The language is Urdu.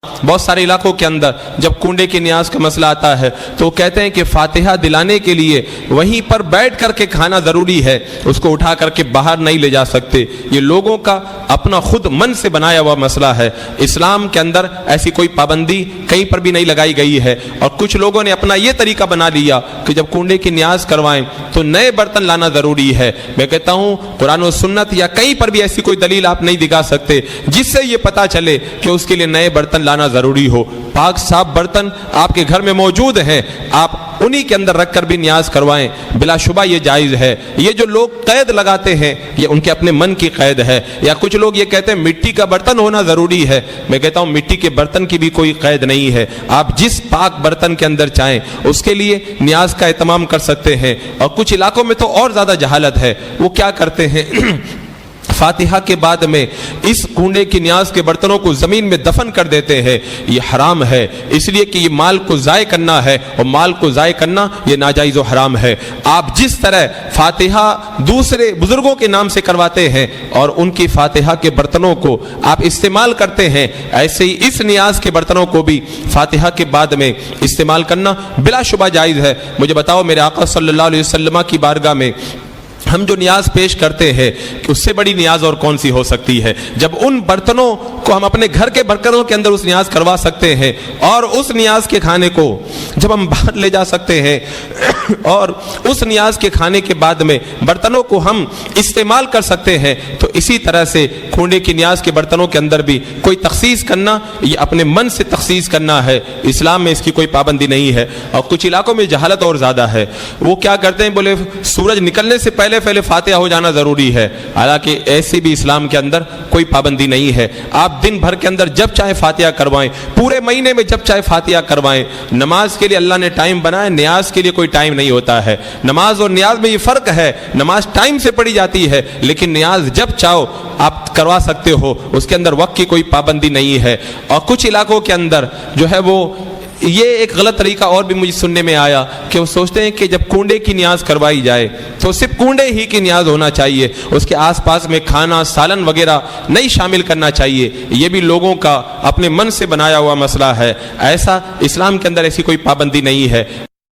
بہت سارے علاقوں کے اندر جب کنڈے کی نیاز کا مسئلہ آتا ہے تو وہ کہتے ہیں کہ فاتحہ دلانے کے لیے وہیں پر بیٹھ کر کے کھانا ضروری ہے، اس کو اٹھا کر کے باہر نہیں لے جا سکتے۔ یہ لوگوں کا اپنا خود من سے بنایا ہوا مسئلہ ہے۔ اسلام کے اندر ایسی کوئی پابندی کہیں پر بھی نہیں لگائی گئی ہے، اور کچھ لوگوں نے اپنا یہ طریقہ بنا لیا کہ جب کنڈے کی نیاز کروائیں تو نئے برتن لانا ضروری ہے۔ میں کہتا ہوں قرآن و سنت یا کہیں پر بھی ایسی کوئی دلیل آپ نہیں دکھا سکتے جس سے یہ پتہ چلے کہ اس کے لیے نئے برتن لانا ضروری ہو۔ پاک صاف برتن آپ کے گھر میں موجود ہیں، آپ انہی کے اندر رکھ کر بھی نیاز کروائیں، بلا شبہ یہ جائز ہے۔ یہ جو لوگ قید لگاتے ہیں یہ ان کے اپنے من کی قید ہے، یا کچھ لوگ یہ کہتے ہیں مٹی کا برتن ہونا ضروری ہے۔ میں کہتا ہوں مٹی کے برتن کی بھی کوئی قید نہیں ہے، آپ جس پاک برتن کے اندر چاہیں اس کے لیے نیاز کا اہتمام کر سکتے ہیں۔ اور کچھ علاقوں میں تو اور زیادہ جہالت ہے، وہ کیا کرتے ہیں فاتحہ کے بعد میں اس کنڈے کی نیاز کے برتنوں کو زمین میں دفن کر دیتے ہیں۔ یہ حرام ہے، اس لیے کہ یہ مال کو ضائع کرنا ہے، اور مال کو ضائع کرنا یہ ناجائز و حرام ہے۔ آپ جس طرح فاتحہ دوسرے بزرگوں کے نام سے کرواتے ہیں اور ان کی فاتحہ کے برتنوں کو آپ استعمال کرتے ہیں، ایسے ہی اس نیاز کے برتنوں کو بھی فاتحہ کے بعد میں استعمال کرنا بلا شبہ جائز ہے۔ مجھے بتاؤ میرے آقا صلی اللہ علیہ وسلم کی بارگاہ میں ہم جو نیاز پیش کرتے ہیں کہ اس سے بڑی نیاز اور کون سی ہو سکتی ہے، جب ان برتنوں کو ہم اپنے گھر کے برتنوں کے اندر اس نیاز کروا سکتے ہیں، اور اس نیاز کے کھانے کو جب ہم باہر لے جا سکتے ہیں، اور اس نیاز کے کھانے کے بعد میں برتنوں کو ہم استعمال کر سکتے ہیں، تو اسی طرح سے کنڈے کی نیاز کے برتنوں کے اندر بھی کوئی تخصیص کرنا یہ اپنے من سے تخصیص کرنا ہے۔ اسلام میں اس کی کوئی پابندی نہیں ہے۔ اور کچھ علاقوں میں جہالت اور زیادہ ہے، وہ کیا کرتے ہیں بولے سورج نکلنے سے پہلے فاتحہ ہو جانا ضروری ہے، حالانکہ ایسی بھی اسلام کے اندر کوئی پابندی نہیں ہے۔ آپ دن بھر کے اندر جب چاہے فاتحہ کروائیں، پورے مہینے میں جب چاہے فاتحہ کروائیں۔ نماز کے لیے اللہ نے ٹائم بنایا، نیاز کے لیے کوئی ٹائم نہیں ہوتا ہے۔ نماز اور نیاز میں یہ فرق ہے، نماز ٹائم سے پڑھی جاتی ہے لیکن نیاز جب چاہو آپ کروا سکتے ہو، اس کے اندر وقت کی کوئی پابندی نہیں ہے۔ اور کچھ علاقوں کے اندر جو ہے وہ یہ ایک غلط طریقہ اور بھی مجھے سننے میں آیا کہ وہ سوچتے ہیں کہ جب کنڈے کی نیاز کروائی جائے تو صرف کنڈے ہی کی نیاز ہونا چاہیے، اس کے آس پاس میں کھانا سالن وغیرہ نہیں شامل کرنا چاہیے۔ یہ بھی لوگوں کا اپنے من سے بنایا ہوا مسئلہ ہے، ایسا اسلام کے اندر ایسی کوئی پابندی نہیں ہے۔